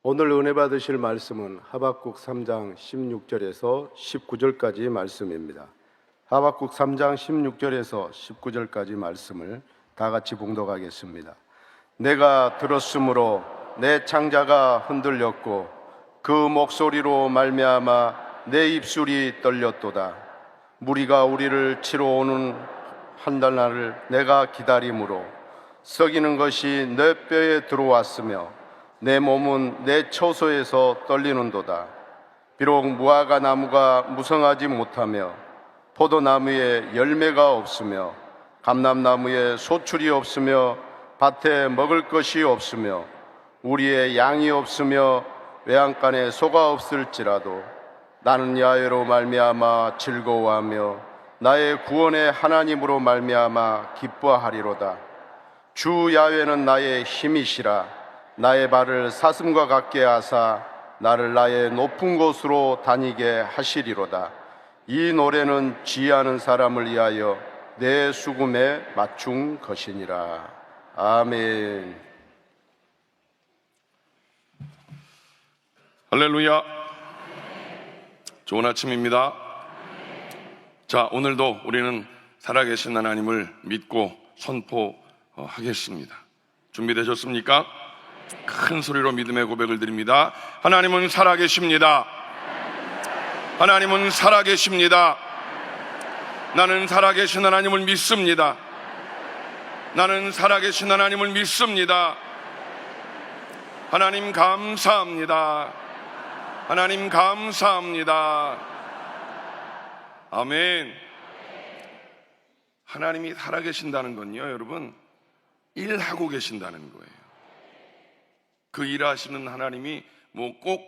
오늘 은혜 받으실 말씀은 하박국 3장 16절에서 19절까지 말씀입니다. 하박국 3장 16절에서 19절까지 말씀을 다 같이 봉독하겠습니다. 내가 들었으므로 내 창자가 흔들렸고 그 목소리로 말미암아 내 입술이 떨렸도다. 무리가 우리를 치러 오는 한 날을 내가 기다림으로 썩이는 것이 내 뼈에 들어왔으며 내 몸은 내 처소에서 떨리는도다. 비록 무화과 나무가 무성하지 못하며 포도나무에 열매가 없으며 감람나무에 소출이 없으며 밭에 먹을 것이 없으며 우리의 양이 없으며 외양간에 소가 없을지라도 나는 야훼로 말미암아 즐거워하며 나의 구원의 하나님으로 말미암아 기뻐하리로다. 주 야훼는 나의 힘이시라. 나의 발을 사슴과 같게 하사 나를 나의 높은 곳으로 다니게 하시리로다. 이 노래는 지혜하는 사람을 위하여 내 수금에 맞춘 것이니라. 아멘. 할렐루야. 좋은 아침입니다. 자, 오늘도 우리는 살아계신 하나님을 믿고 선포하겠습니다. 준비되셨습니까? 큰 소리로 믿음의 고백을 드립니다. 하나님은 살아계십니다. 하나님은 살아계십니다. 나는 살아계신 하나님을 믿습니다. 나는 살아계신 하나님을 믿습니다. 하나님 감사합니다. 하나님 감사합니다. 아멘. 하나님이 살아계신다는 건요, 여러분, 일하고 계신다는 거예요. 그 일하시는 하나님이 뭐 꼭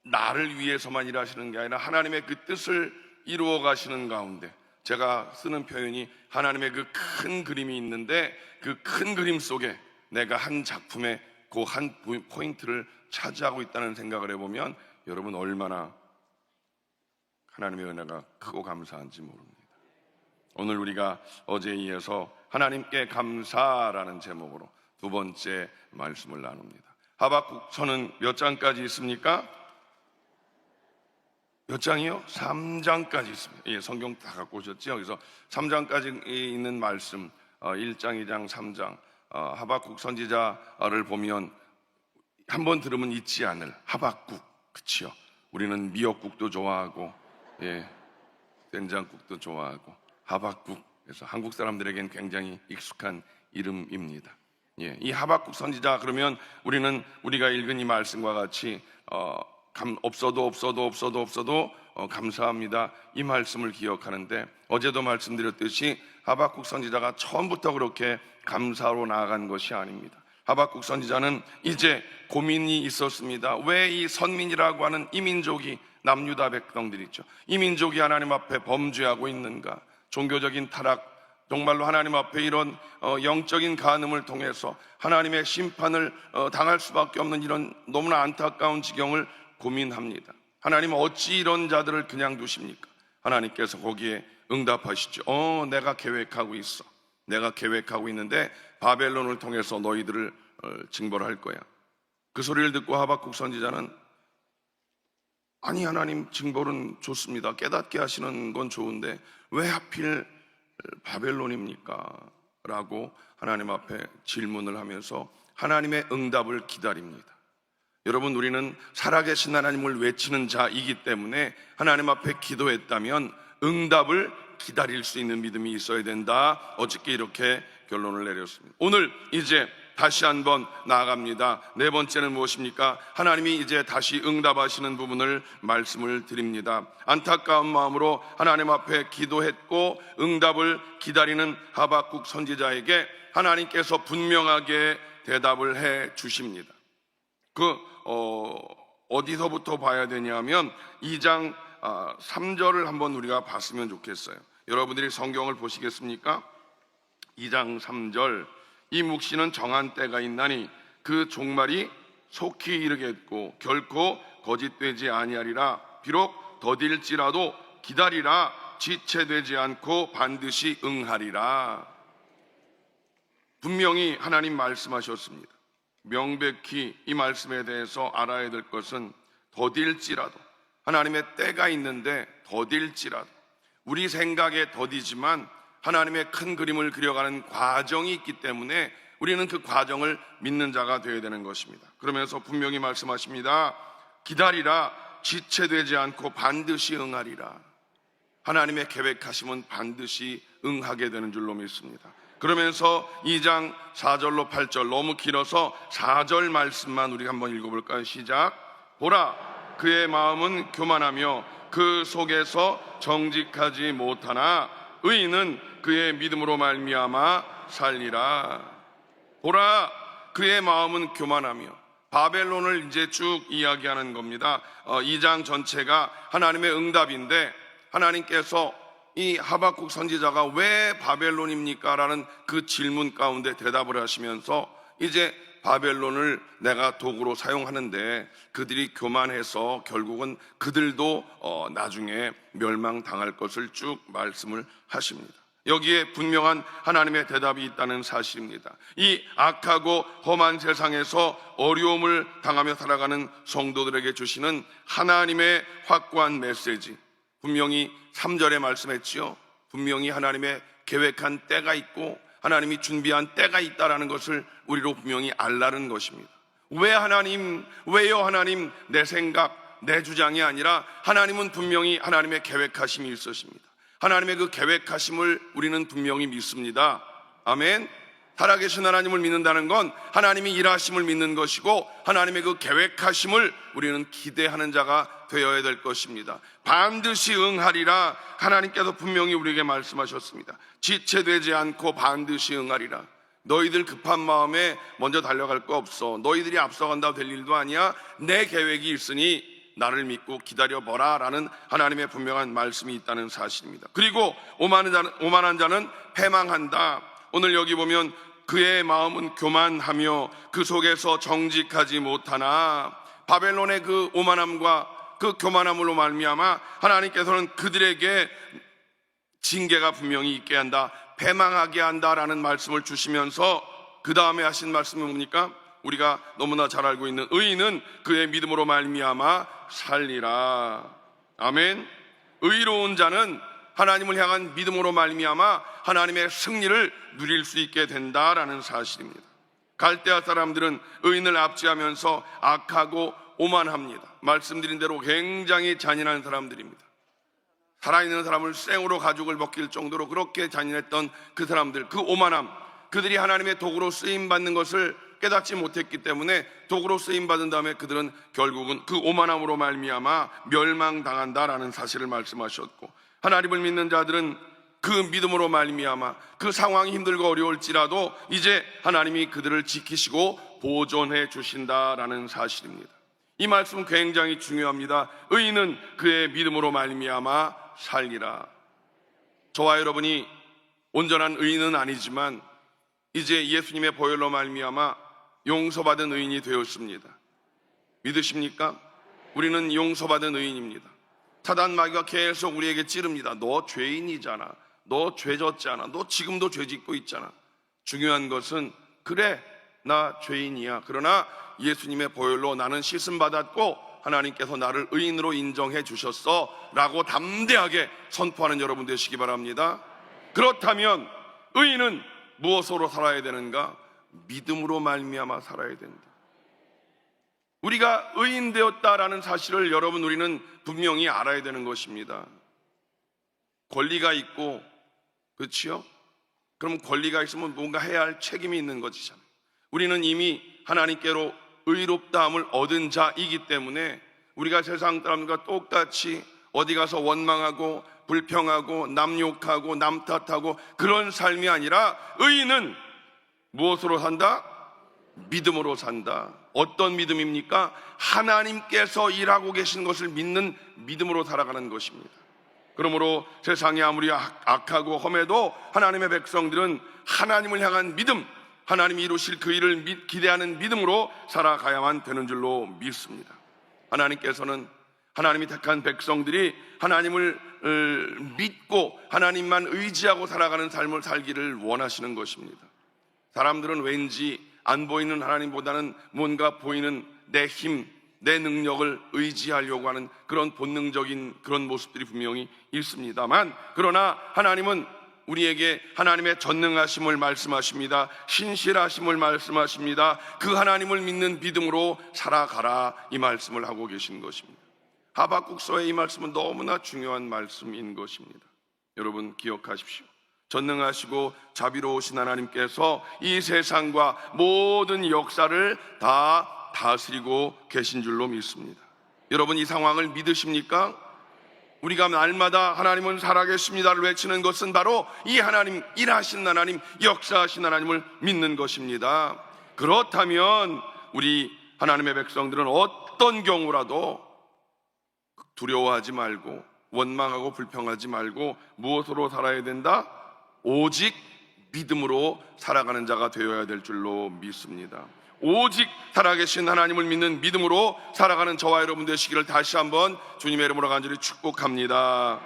나를 위해서만 일하시는 게 아니라 하나님의 그 뜻을 이루어 가시는 가운데, 제가 쓰는 표현이 하나님의 그 큰 그림이 있는데 그 큰 그림 속에 내가 한 작품의 그 한 포인트를 차지하고 있다는 생각을 해보면 여러분 얼마나 하나님의 은혜가 크고 감사한지 모릅니다. 오늘 우리가 어제에 이어서 하나님께 감사라는 제목으로 두 번째 말씀을 나눕니다. 하박국서는 몇 장까지 있습니까? 몇 장이요? 3장까지 있습니다. 예, 성경 다 갖고 오셨죠? 그래서 3장까지 있는 말씀, 1장, 2장, 3장, 하박국 선지자를 보면 한번 들으면 잊지 않을 하박국, 그치요? 우리는 미역국도 좋아하고, 예, 된장국도 좋아하고, 하박국. 그래서 한국 사람들에겐 굉장히 익숙한 이름입니다. 예, 이 하박국 선지자, 그러면 우리가 읽은 이 말씀과 같이 없어도 감사합니다, 이 말씀을 기억하는데, 어제도 말씀드렸듯이 하박국 선지자가 처음부터 그렇게 감사로 나아간 것이 아닙니다. 하박국 선지자는 이제 고민이 있었습니다. 왜 이 선민이라고 하는 이 민족이, 남유다 백성들이죠, 이 민족이 하나님 앞에 범죄하고 있는가? 종교적인 타락, 정말로 하나님 앞에 이런 영적인 간음을 통해서 하나님의 심판을 당할 수밖에 없는 이런 너무나 안타까운 지경을 고민합니다. 하나님은 어찌 이런 자들을 그냥 두십니까? 하나님께서 거기에 응답하시죠. 내가 계획하고 있어. 내가 계획하고 있는데 바벨론을 통해서 너희들을 징벌할 거야. 그 소리를 듣고 하박국 선지자는, 아니 하나님, 징벌은 좋습니다. 깨닫게 하시는 건 좋은데 왜 하필 바벨론입니까? 라고 하나님 앞에 질문을 하면서 하나님의 응답을 기다립니다. 여러분, 우리는 살아계신 하나님을 외치는 자이기 때문에 하나님 앞에 기도했다면 응답을 기다릴 수 있는 믿음이 있어야 된다. 어저께 이렇게 결론을 내렸습니다. 오늘 이제 다시 한번 나아갑니다. 네 번째는 무엇입니까? 하나님이 이제 다시 응답하시는 부분을 말씀을 드립니다. 안타까운 마음으로 하나님 앞에 기도했고 응답을 기다리는 하박국 선지자에게 하나님께서 분명하게 대답을 해 주십니다. 어디서부터 봐야 되냐면 2장 3절을 한번 우리가 봤으면 좋겠어요. 여러분들이 성경을 보시겠습니까? 2장 3절, 이 묵시는 정한 때가 있나니 그 종말이 속히 이르겠고 결코 거짓되지 아니하리라. 비록 더딜지라도 기다리라. 지체되지 않고 반드시 응하리라. 분명히 하나님 말씀하셨습니다. 명백히 이 말씀에 대해서 알아야 될 것은 더딜지라도, 하나님의 때가 있는데 더딜지라도, 우리 생각에 더디지만 하나님의 큰 그림을 그려가는 과정이 있기 때문에 우리는 그 과정을 믿는 자가 되어야 되는 것입니다. 그러면서 분명히 말씀하십니다. 기다리라, 지체되지 않고 반드시 응하리라. 하나님의 계획하심은 반드시 응하게 되는 줄로 믿습니다. 그러면서 2장 4절로 8절, 너무 길어서 4절 말씀만 우리가 한번 읽어볼까요? 시작. 보라, 그의 마음은 교만하며 그 속에서 정직하지 못하나 의인은 그의 믿음으로 말미암아 살리라. 보라, 그의 마음은 교만하며, 바벨론을 이제 쭉 이야기하는 겁니다. 2장 전체가 하나님의 응답인데, 하나님께서 이 하박국 선지자가 왜 바벨론입니까? 라는 그 질문 가운데 대답을 하시면서 이제 바벨론을 내가 도구로 사용하는데 그들이 교만해서 결국은 그들도 나중에 멸망당할 것을 쭉 말씀을 하십니다. 여기에 분명한 하나님의 대답이 있다는 사실입니다. 이 악하고 험한 세상에서 어려움을 당하며 살아가는 성도들에게 주시는 하나님의 확고한 메시지, 분명히 3절에 말씀했지요. 분명히 하나님의 계획한 때가 있고 하나님이 준비한 때가 있다라는 것을 우리로 분명히 알라는 것입니다. 왜요 하나님? 내 생각, 내 주장이 아니라 하나님은 분명히 하나님의 계획하심이 있으십니다. 하나님의 그 계획하심을 우리는 분명히 믿습니다. 아멘. 살아계신 하나님을 믿는다는 건 하나님이 일하심을 믿는 것이고 하나님의 그 계획하심을 우리는 기대하는 자가 되어야 될 것입니다. 반드시 응하리라. 하나님께서 분명히 우리에게 말씀하셨습니다. 지체되지 않고 반드시 응하리라. 너희들 급한 마음에 먼저 달려갈 거 없어. 너희들이 앞서간다고 될 일도 아니야. 내 계획이 있으니 나를 믿고 기다려보라 라는 하나님의 분명한 말씀이 있다는 사실입니다. 그리고 오만한 자는 패망한다. 오늘 여기 보면 그의 마음은 교만하며 그 속에서 정직하지 못하나, 바벨론의 그 오만함과 그 교만함으로 말미암아 하나님께서는 그들에게 징계가 분명히 있게 한다, 패망하게 한다라는 말씀을 주시면서 그 다음에 하신 말씀이 뭡니까? 우리가 너무나 잘 알고 있는 의인은 그의 믿음으로 말미암아 살리라. 아멘. 의로운 자는 하나님을 향한 믿음으로 말미암아 하나님의 승리를 누릴 수 있게 된다라는 사실입니다. 갈대아 사람들은 의인을 압제하면서 악하고 오만합니다. 말씀드린 대로 굉장히 잔인한 사람들입니다. 살아있는 사람을 생으로 가죽을 벗길 정도로 그렇게 잔인했던 그 사람들, 그 오만함, 그들이 하나님의 도구로 쓰임받는 것을 깨닫지 못했기 때문에 도구로 쓰임받은 다음에 그들은 결국은 그 오만함으로 말미암아 멸망당한다라는 사실을 말씀하셨고, 하나님을 믿는 자들은 그 믿음으로 말미암아 그 상황이 힘들고 어려울지라도 이제 하나님이 그들을 지키시고 보존해 주신다라는 사실입니다. 이 말씀은 굉장히 중요합니다. 의인은 그의 믿음으로 말미암아 살리라. 저와 여러분이 온전한 의인은 아니지만 이제 예수님의 보혈로 말미암아 용서받은 의인이 되었습니다. 믿으십니까? 우리는 용서받은 의인입니다. 사단 마귀가 계속 우리에게 찌릅니다. 너 죄인이잖아. 너 죄졌잖아. 너 지금도 죄짓고 있잖아. 중요한 것은 그래, 나 죄인이야. 그러나 예수님의 보혈로 나는 씻음 받았고 하나님께서 나를 의인으로 인정해 주셨어 라고 담대하게 선포하는 여러분 되시기 바랍니다. 그렇다면 의인은 무엇으로 살아야 되는가? 믿음으로 말미암아 살아야 된다. 우리가 의인 되었다라는 사실을 여러분, 우리는 분명히 알아야 되는 것입니다. 권리가 있고, 그렇지요? 그럼 권리가 있으면 뭔가 해야 할 책임이 있는 것이잖아요. 우리는 이미 하나님께로 의롭다함을 얻은 자이기 때문에 우리가 세상 사람들과 똑같이 어디 가서 원망하고 불평하고 남 욕하고 남 탓하고 그런 삶이 아니라, 의인은 무엇으로 산다? 믿음으로 산다. 어떤 믿음입니까? 하나님께서 일하고 계신 것을 믿는 믿음으로 살아가는 것입니다. 그러므로 세상이 아무리 악하고 험해도 하나님의 백성들은 하나님을 향한 믿음, 하나님이 이루실 그 일을 기대하는 믿음으로 살아가야만 되는 줄로 믿습니다. 하나님께서는 하나님이 택한 백성들이 하나님을 믿고 하나님만 의지하고 살아가는 삶을 살기를 원하시는 것입니다. 사람들은 왠지 안 보이는 하나님보다는 뭔가 보이는 내 힘, 내 능력을 의지하려고 하는 그런 본능적인 그런 모습들이 분명히 있습니다만, 그러나 하나님은 우리에게 하나님의 전능하심을 말씀하십니다. 신실하심을 말씀하십니다. 그 하나님을 믿는 믿음으로 살아가라, 이 말씀을 하고 계신 것입니다. 하박국서의 이 말씀은 너무나 중요한 말씀인 것입니다. 여러분 기억하십시오. 전능하시고 자비로우신 하나님께서 이 세상과 모든 역사를 다 다스리고 계신 줄로 믿습니다. 여러분 이 상황을 믿으십니까? 우리가 날마다 하나님은 살아계십니다를 외치는 것은 바로 이 하나님, 일하신 하나님, 역사하신 하나님을 믿는 것입니다. 그렇다면 우리 하나님의 백성들은 어떤 경우라도 두려워하지 말고 원망하고 불평하지 말고 무엇으로 살아야 된다? 오직 믿음으로 살아가는 자가 되어야 될 줄로 믿습니다. 오직 살아계신 하나님을 믿는 믿음으로 살아가는 저와 여러분 되시기를 다시 한번 주님의 이름으로 간절히 축복합니다.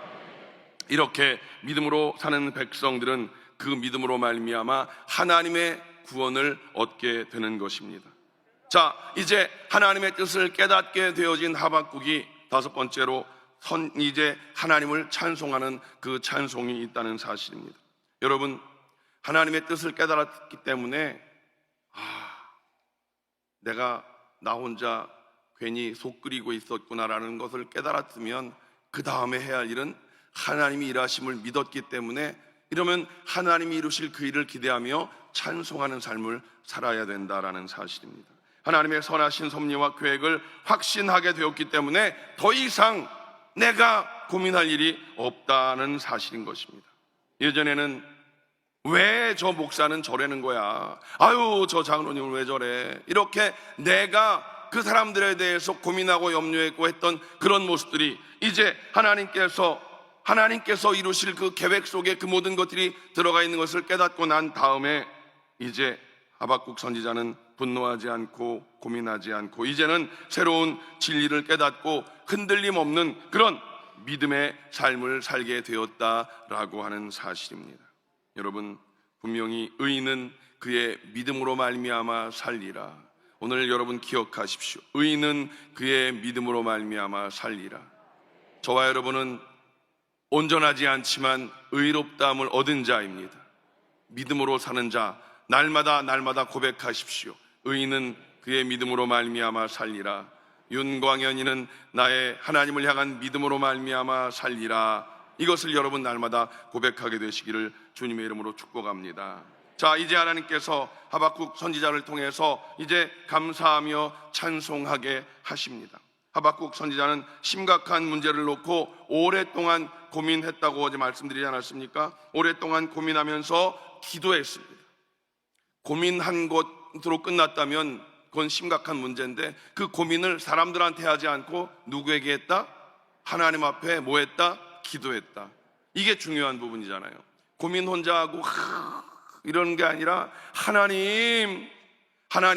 이렇게 믿음으로 사는 백성들은 그 믿음으로 말미암아 하나님의 구원을 얻게 되는 것입니다. 자, 이제 하나님의 뜻을 깨닫게 되어진 하박국이 다섯 번째로 이제 하나님을 찬송하는 그 찬송이 있다는 사실입니다. 여러분, 하나님의 뜻을 깨달았기 때문에 내가 나 혼자 괜히 속 끓이고 있었구나라는 것을 깨달았으면 그 다음에 해야 할 일은 하나님이 일하심을 믿었기 때문에, 이러면 하나님이 이루실 그 일을 기대하며 찬송하는 삶을 살아야 된다라는 사실입니다. 하나님의 선하신 섭리와 계획을 확신하게 되었기 때문에 더 이상 내가 고민할 일이 없다는 사실인 것입니다. 예전에는 왜 저 목사는 저래는 거야? 아유, 저 장로님은 왜 저래? 이렇게 내가 그 사람들에 대해서 고민하고 염려했고 했던 그런 모습들이 이제 하나님께서 이루실 그 계획 속에 그 모든 것들이 들어가 있는 것을 깨닫고 난 다음에 이제 하박국 선지자는 분노하지 않고 고민하지 않고 이제는 새로운 진리를 깨닫고 흔들림 없는 그런 믿음의 삶을 살게 되었다라고 하는 사실입니다. 여러분, 분명히 의인은 그의 믿음으로 말미암아 살리라. 오늘 여러분 기억하십시오. 의인은 그의 믿음으로 말미암아 살리라. 저와 여러분은 온전하지 않지만 의롭다함을 얻은 자입니다. 믿음으로 사는 자, 날마다 고백하십시오. 의인은 그의 믿음으로 말미암아 살리라. 윤광현이는 나의 하나님을 향한 믿음으로 말미암아 살리라. 이것을 여러분 날마다 고백하게 되시기를 주님의 이름으로 축복합니다. 자, 이제 하나님께서 하박국 선지자를 통해서 이제 감사하며 찬송하게 하십니다. 하박국 선지자는 심각한 문제를 놓고 오랫동안 고민했다고 어제 말씀드리지 않았습니까? 오랫동안 고민하면서 기도했습니다. 고민한 것으로 끝났다면 그건 심각한 문제인데, 그 고민을 사람들한테 하지 않고 누구에게 했다? 하나님 앞에 뭐 했다? 기도했다. 이게 중요한 부분이잖아요. 고민 혼자 하고 이런 게 아니라 하나님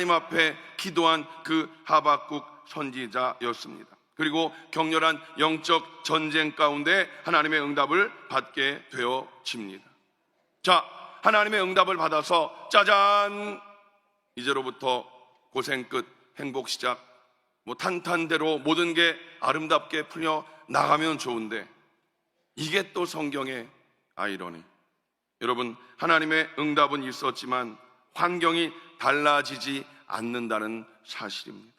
앞에 기도한 그 하박국 선지자였습니다. 그리고 격렬한 영적 전쟁 가운데 하나님의 응답을 받게 되어집니다. 자, 하나님의 응답을 받아서 짜잔, 이제로부터 고생 끝, 행복 시작, 탄탄대로 모든 게 아름답게 풀려 나가면 좋은데, 이게 또 성경의 아이러니. 여러분, 하나님의 응답은 있었지만 환경이 달라지지 않는다는 사실입니다.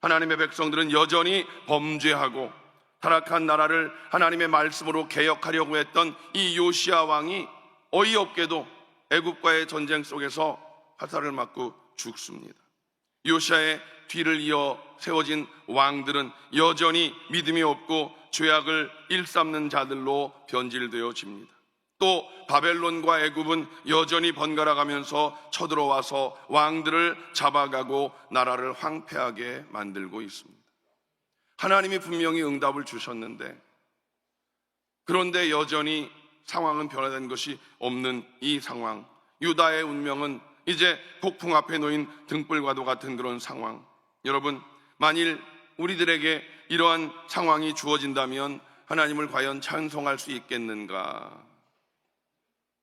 하나님의 백성들은 여전히 범죄하고 타락한 나라를 하나님의 말씀으로 개혁하려고 했던 이 요시야 왕이 어이없게도 애굽과의 전쟁 속에서 화살을 맞고 죽습니다. 요시야의 뒤를 이어 세워진 왕들은 여전히 믿음이 없고 죄악을 일삼는 자들로 변질되어집니다. 또 바벨론과 애굽은 여전히 번갈아가면서 쳐들어와서 왕들을 잡아가고 나라를 황폐하게 만들고 있습니다. 하나님이 분명히 응답을 주셨는데, 그런데 여전히 상황은 변화된 것이 없는 이 상황, 유다의 운명은 이제 폭풍 앞에 놓인 등불과도 같은 그런 상황. 여러분, 만일 우리들에게 이러한 상황이 주어진다면 하나님을 과연 찬송할 수 있겠는가?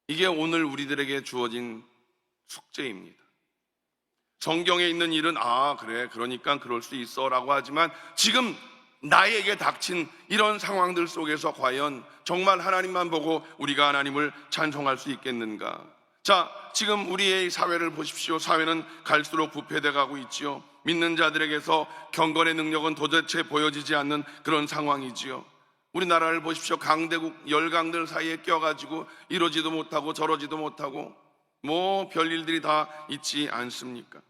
이게 오늘 우리들에게 주어진 숙제입니다. 성경에 있는 일은 그래 그러니까 그럴 수 있어 라고 하지만 지금 나에게 닥친 이런 상황들 속에서 과연 정말 하나님만 보고 우리가 하나님을 찬송할 수 있겠는가? 자, 지금 우리의 사회를 보십시오. 사회는 갈수록 부패돼 가고 있지요. 믿는 자들에게서 경건의 능력은 도대체 보여지지 않는 그런 상황이지요. 우리나라를 보십시오. 강대국 열강들 사이에 껴가지고 이러지도 못하고 저러지도 못하고 뭐 별일들이 다 있지 않습니까?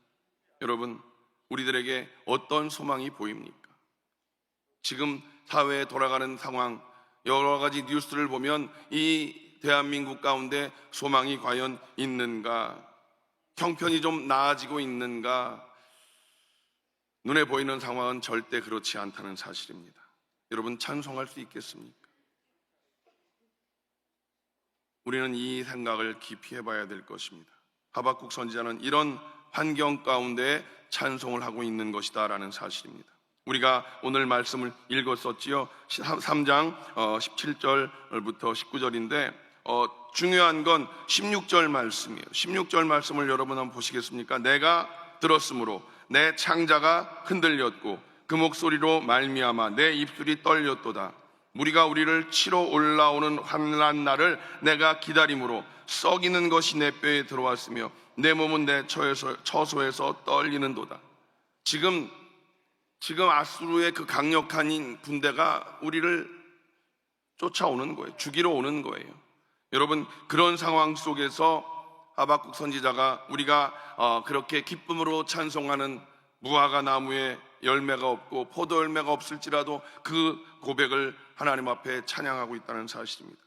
여러분, 우리들에게 어떤 소망이 보입니까? 지금 사회에 돌아가는 상황, 여러 가지 뉴스를 보면 이 대한민국 가운데 소망이 과연 있는가? 형편이 좀 나아지고 있는가? 눈에 보이는 상황은 절대 그렇지 않다는 사실입니다. 여러분, 찬송할 수 있겠습니까? 우리는 이 생각을 깊이 해봐야 될 것입니다. 하박국 선지자는 이런 환경 가운데 찬송을 하고 있는 것이다 라는 사실입니다. 우리가 오늘 말씀을 읽었었지요. 3장 17절부터 19절인데 중요한 건 16절 말씀이에요. 16절 말씀을 여러분 한번 보시겠습니까? 내가 들었으므로 내 창자가 흔들렸고 그 목소리로 말미암아 내 입술이 떨렸도다. 무리가 우리를 치러 올라오는 환난 날을 내가 기다림으로 썩이는 것이 내 뼈에 들어왔으며 내 몸은 내 처소에서 떨리는도다. 지금 아수르의 그 강력한 군대가 우리를 쫓아오는 거예요. 죽이러 오는 거예요. 여러분, 그런 상황 속에서 하박국 선지자가 우리가 그렇게 기쁨으로 찬송하는 무화과 나무에 열매가 없고 포도 열매가 없을지라도 그 고백을 하나님 앞에 찬양하고 있다는 사실입니다.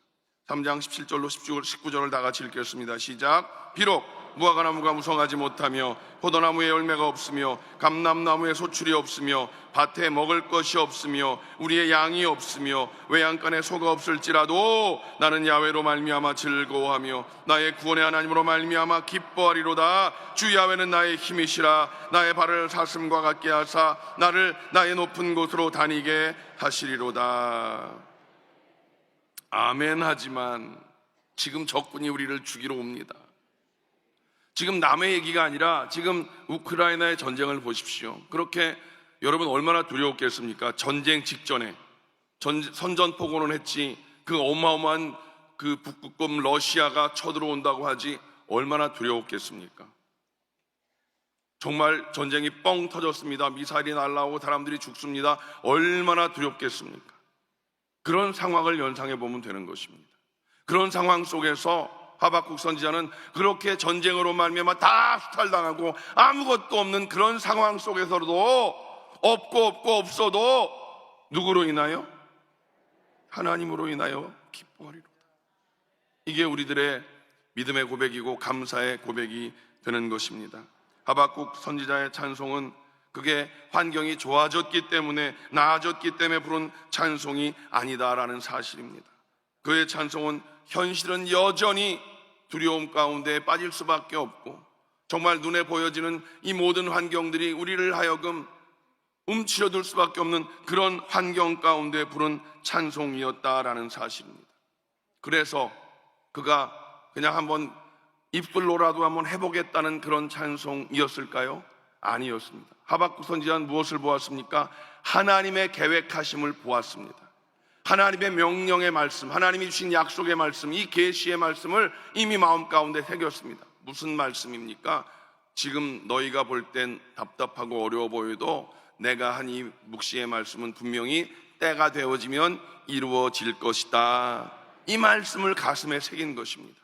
3장 17절로 19절을 다 같이 읽겠습니다. 시작. 비록 무화과 나무가 무성하지 못하며 포도나무에 열매가 없으며 감람나무에 소출이 없으며 밭에 먹을 것이 없으며 우리의 양이 없으며 외양간에 소가 없을지라도 나는 야훼로 말미암아 즐거워하며 나의 구원의 하나님으로 말미암아 기뻐하리로다. 주 야훼는 나의 힘이시라. 나의 발을 사슴과 같게 하사 나를 나의 높은 곳으로 다니게 하시리로다. 아멘. 하지만 지금 적군이 우리를 죽이러 옵니다. 지금 남의 얘기가 아니라 지금 우크라이나의 전쟁을 보십시오. 그렇게 여러분 얼마나 두려웠겠습니까? 전쟁 직전에 선전포고는 했지 그 어마어마한 그 북극곰 러시아가 쳐들어온다고 하지 얼마나 두려웠겠습니까? 정말 전쟁이 뻥 터졌습니다. 미사일이 날아오고 사람들이 죽습니다. 얼마나 두렵겠습니까? 그런 상황을 연상해 보면 되는 것입니다. 그런 상황 속에서 하박국 선지자는 그렇게 전쟁으로 말미암아 다 수탈당하고 아무것도 없는 그런 상황 속에서도 없어도 누구로 인하여? 하나님으로 인하여 기뻐하리로다. 이게 우리들의 믿음의 고백이고 감사의 고백이 되는 것입니다. 하박국 선지자의 찬송은 그게 환경이 좋아졌기 때문에 나아졌기 때문에 부른 찬송이 아니다라는 사실입니다. 그의 찬송은 현실은 여전히 두려움 가운데 빠질 수밖에 없고 정말 눈에 보여지는 이 모든 환경들이 우리를 하여금 움츠려들 수밖에 없는 그런 환경 가운데 부른 찬송이었다라는 사실입니다. 그래서 그가 그냥 한번 입술로라도 한번 해보겠다는 그런 찬송이었을까요? 아니었습니다. 하박국 선지자는 무엇을 보았습니까? 하나님의 계획하심을 보았습니다. 하나님의 명령의 말씀, 하나님이 주신 약속의 말씀, 이 계시의 말씀을 이미 마음 가운데 새겼습니다. 무슨 말씀입니까? 지금 너희가 볼 땐 답답하고 어려워 보여도 내가 한 이 묵시의 말씀은 분명히 때가 되어지면 이루어질 것이다. 이 말씀을 가슴에 새긴 것입니다.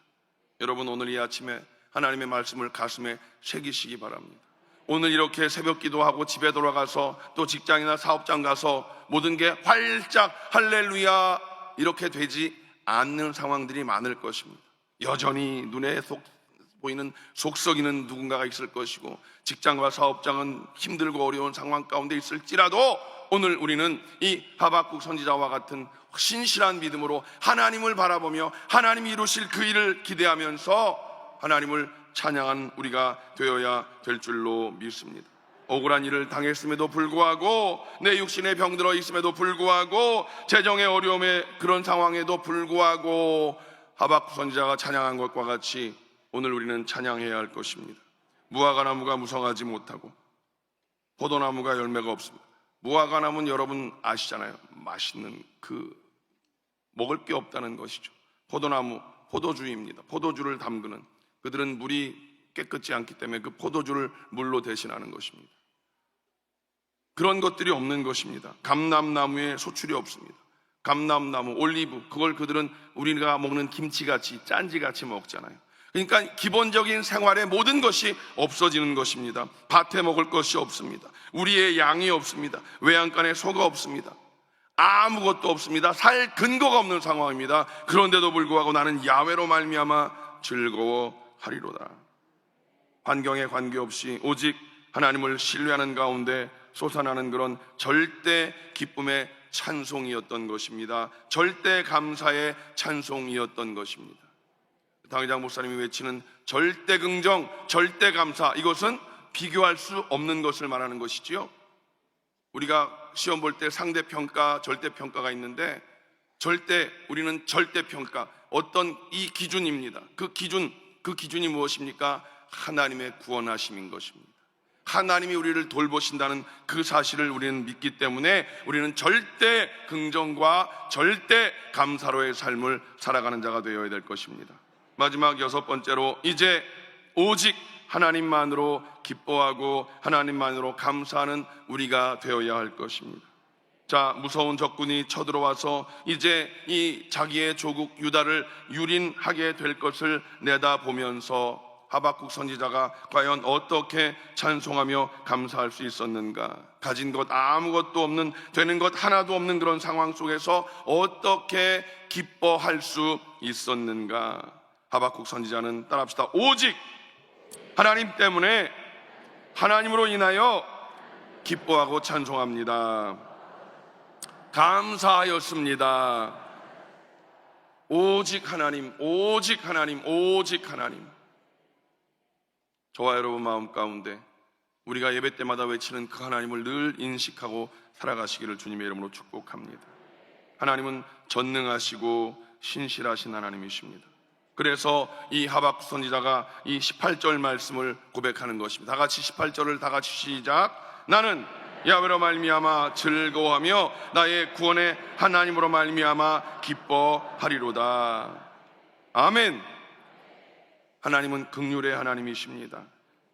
여러분, 오늘 이 아침에 하나님의 말씀을 가슴에 새기시기 바랍니다. 오늘 이렇게 새벽 기도하고 집에 돌아가서 또 직장이나 사업장 가서 모든 게 활짝 할렐루야 이렇게 되지 않는 상황들이 많을 것입니다. 여전히 눈에 보이는 속썩이는 누군가가 있을 것이고 직장과 사업장은 힘들고 어려운 상황 가운데 있을지라도 오늘 우리는 이 하박국 선지자와 같은 신실한 믿음으로 하나님을 바라보며 하나님이 이루실 그 일을 기대하면서 하나님을 찬양한 우리가 되어야 될 줄로 믿습니다. 억울한 일을 당했음에도 불구하고 내 육신에 병들어 있음에도 불구하고 재정의 어려움에 그런 상황에도 불구하고 하박국 선지자가 찬양한 것과 같이 오늘 우리는 찬양해야 할 것입니다. 무화과나무가 무성하지 못하고 포도나무가 열매가 없습니다. 무화과나무는 여러분 아시잖아요. 맛있는 먹을 게 없다는 것이죠. 포도나무, 포도주입니다. 포도주를 담그는, 그들은 물이 깨끗지 않기 때문에 그 포도주를 물로 대신하는 것입니다. 그런 것들이 없는 것입니다. 감람나무에 소출이 없습니다. 감람나무, 올리브, 그걸 그들은 우리가 먹는 김치같이 짠지같이 먹잖아요. 그러니까 기본적인 생활의 모든 것이 없어지는 것입니다. 밭에 먹을 것이 없습니다. 우리의 양이 없습니다. 외양간에 소가 없습니다. 아무것도 없습니다. 살 근거가 없는 상황입니다. 그런데도 불구하고 나는 야훼로 말미암아 즐거워하리로다. 환경에 관계없이 오직 하나님을 신뢰하는 가운데 솟아나는 그런 절대 기쁨의 찬송이었던 것입니다. 절대 감사의 찬송이었던 것입니다. 당회장 목사님이 외치는 절대 긍정, 절대 감사, 이것은 비교할 수 없는 것을 말하는 것이지요. 우리가 시험 볼 때 상대평가, 절대평가가 있는데 우리는 절대평가, 어떤 이 기준입니다. 그 기준이 무엇입니까? 하나님의 구원하심인 것입니다. 하나님이 우리를 돌보신다는 그 사실을 우리는 믿기 때문에 우리는 절대 긍정과 절대 감사로의 삶을 살아가는 자가 되어야 될 것입니다. 마지막 6번째로, 이제 오직 하나님만으로 기뻐하고 하나님만으로 감사하는 우리가 되어야 할 것입니다. 자, 무서운 적군이 쳐들어와서 이제 이 자기의 조국 유다를 유린하게 될 것을 내다보면서 하박국 선지자가 과연 어떻게 찬송하며 감사할 수 있었는가? 가진 것 아무것도 없는, 되는 것 하나도 없는 그런 상황 속에서 어떻게 기뻐할 수 있었는가? 하박국 선지자는, 따라합시다, 오직 하나님 때문에, 하나님으로 인하여 기뻐하고 찬송합니다. 감사하였습니다. 오직 하나님, 오직 하나님, 오직 하나님. 저와 여러분 마음 가운데 우리가 예배 때마다 외치는 그 하나님을 늘 인식하고 살아가시기를 주님의 이름으로 축복합니다. 하나님은 전능하시고 신실하신 하나님이십니다. 그래서 이 하박국 선지자가 이 18절 말씀을 고백하는 것입니다. 다 같이 18절을 다 같이 시작. 나는 야훼로 말미암아 즐거워하며 나의 구원의 하나님으로 말미암아 기뻐하리로다. 아멘. 하나님은 긍휼의 하나님이십니다.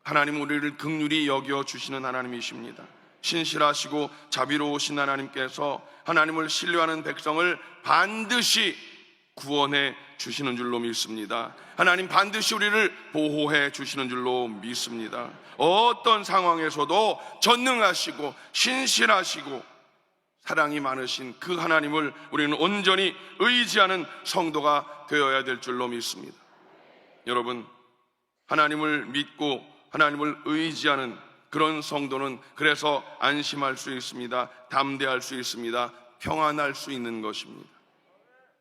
하나님은 우리를 긍휼히 여겨주시는 하나님이십니다. 신실하시고 자비로우신 하나님께서 하나님을 신뢰하는 백성을 반드시 구원해 주시는 줄로 믿습니다. 하나님 반드시 우리를 보호해 주시는 줄로 믿습니다. 어떤 상황에서도 전능하시고 신실하시고 사랑이 많으신 그 하나님을 우리는 온전히 의지하는 성도가 되어야 될 줄로 믿습니다. 여러분, 하나님을 믿고 하나님을 의지하는 그런 성도는 그래서 안심할 수 있습니다. 담대할 수 있습니다. 평안할 수 있는 것입니다.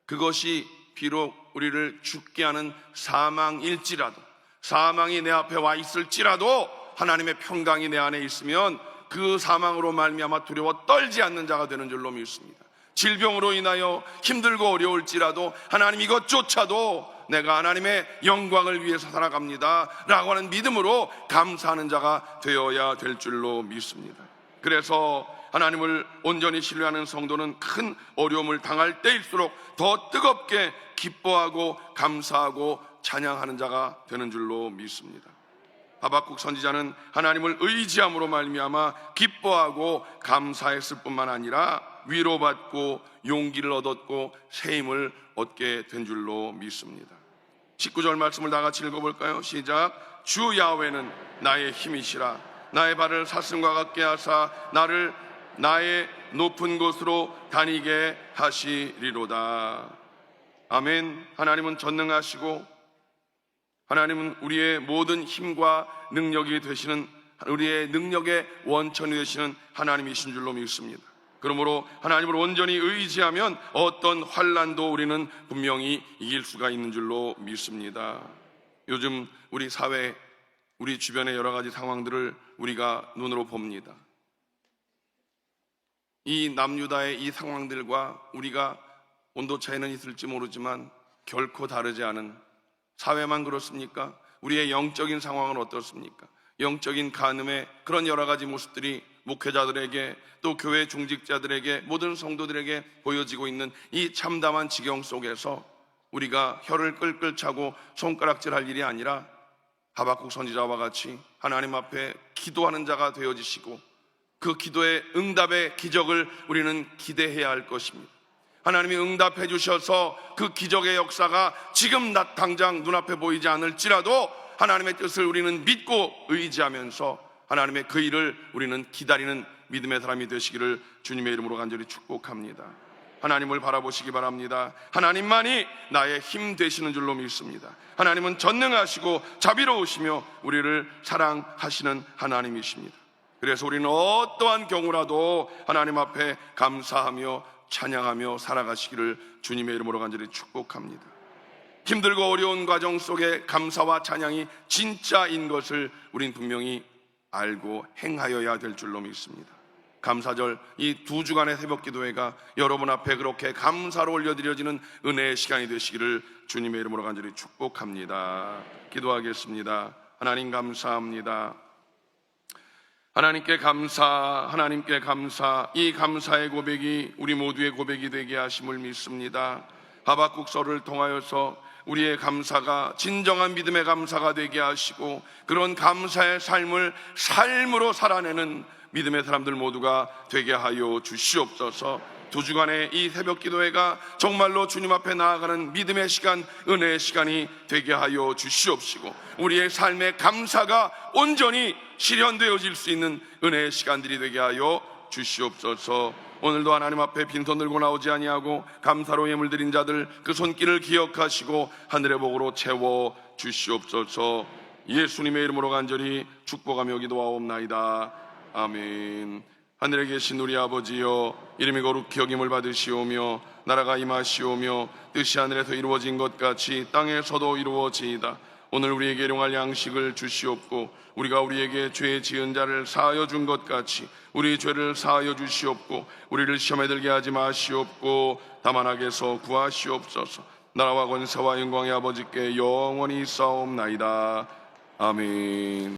그것이 비록 우리를 죽게 하는 사망일지라도, 사망이 내 앞에 와 있을지라도 하나님의 평강이 내 안에 있으면 그 사망으로 말미암아 두려워 떨지 않는 자가 되는 줄로 믿습니다. 질병으로 인하여 힘들고 어려울지라도 하나님 이것조차도 내가 하나님의 영광을 위해서 살아갑니다 라고 하는 믿음으로 감사하는 자가 되어야 될 줄로 믿습니다. 그래서 하나님을 온전히 신뢰하는 성도는 큰 어려움을 당할 때일수록 더 뜨겁게 기뻐하고 감사하고 찬양하는 자가 되는 줄로 믿습니다. 하박국 선지자는 하나님을 의지함으로 말미암아 기뻐하고 감사했을 뿐만 아니라 위로받고 용기를 얻었고 새 힘을 얻게 된 줄로 믿습니다. 19절 말씀을 다 같이 읽어볼까요? 시작. 주 야훼는 나의 힘이시라. 나의 발을 사슴과 같게 하사 나를 나의 높은 곳으로 다니게 하시리로다. 아멘. 하나님은 전능하시고 하나님은 우리의 모든 힘과 능력이 되시는, 우리의 능력의 원천이 되시는 하나님이신 줄로 믿습니다. 그러므로 하나님을 온전히 의지하면 어떤 환난도 우리는 분명히 이길 수가 있는 줄로 믿습니다. 요즘 우리 사회, 우리 주변의 여러 가지 상황들을 우리가 눈으로 봅니다. 이 남유다의 이 상황들과 우리가 온도 차이는 있을지 모르지만 결코 다르지 않은, 사회만 그렇습니까? 우리의 영적인 상황은 어떻습니까? 영적인 간음의 그런 여러 가지 모습들이 목회자들에게 또 교회 중직자들에게 모든 성도들에게 보여지고 있는 이 참담한 지경 속에서 우리가 혀를 끌끌 차고 손가락질할 일이 아니라 하박국 선지자와 같이 하나님 앞에 기도하는 자가 되어지시고 그 기도의 응답의 기적을 우리는 기대해야 할 것입니다. 하나님이 응답해 주셔서 그 기적의 역사가 지금 당장 눈앞에 보이지 않을지라도 하나님의 뜻을 우리는 믿고 의지하면서 하나님의 그 일을 우리는 기다리는 믿음의 사람이 되시기를 주님의 이름으로 간절히 축복합니다. 하나님을 바라보시기 바랍니다. 하나님만이 나의 힘 되시는 줄로 믿습니다. 하나님은 전능하시고 자비로우시며 우리를 사랑하시는 하나님이십니다. 그래서 우리는 어떠한 경우라도 하나님 앞에 감사하며 찬양하며 살아가시기를 주님의 이름으로 간절히 축복합니다. 힘들고 어려운 과정 속에 감사와 찬양이 진짜인 것을 우린 분명히 알고 행하여야 될 줄로 믿습니다. 감사절 이 2주간의 새벽 기도회가 여러분 앞에 그렇게 감사로 올려드려지는 은혜의 시간이 되시기를 주님의 이름으로 간절히 축복합니다. 기도하겠습니다. 하나님 감사합니다. 하나님께 감사, 하나님께 감사. 이 감사의 고백이 우리 모두의 고백이 되게 하심을 믿습니다. 하박국서를 통하여서 우리의 감사가 진정한 믿음의 감사가 되게 하시고 그런 감사의 삶을 삶으로 살아내는 믿음의 사람들 모두가 되게 하여 주시옵소서. 2주간의 이 새벽 기도회가 정말로 주님 앞에 나아가는 믿음의 시간, 은혜의 시간이 되게 하여 주시옵시고 우리의 삶의 감사가 온전히 실현되어질 수 있는 은혜의 시간들이 되게 하여 주시옵소서. 오늘도 하나님 앞에 빈손 들고 나오지 아니하고 감사로 예물 드린 자들 그 손길을 기억하시고 하늘의 복으로 채워 주시옵소서. 예수님의 이름으로 간절히 축복하며 기도하옵나이다. 아멘. 하늘에 계신 우리 아버지여, 이름이 거룩히 여김을 받으시오며 나라가 임하시오며 뜻이 하늘에서 이루어진 것 같이 땅에서도 이루어지이다. 오늘 우리에게 일용할 양식을 주시옵고 우리가 우리에게 죄 지은 자를 사하여 준 것 같이 우리 죄를 사하여 주시옵고 우리를 시험에 들게 하지 마시옵고 다만 악에서 구하시옵소서. 나라와 권세와 영광의 아버지께 영원히 있사옵나이다. 아멘.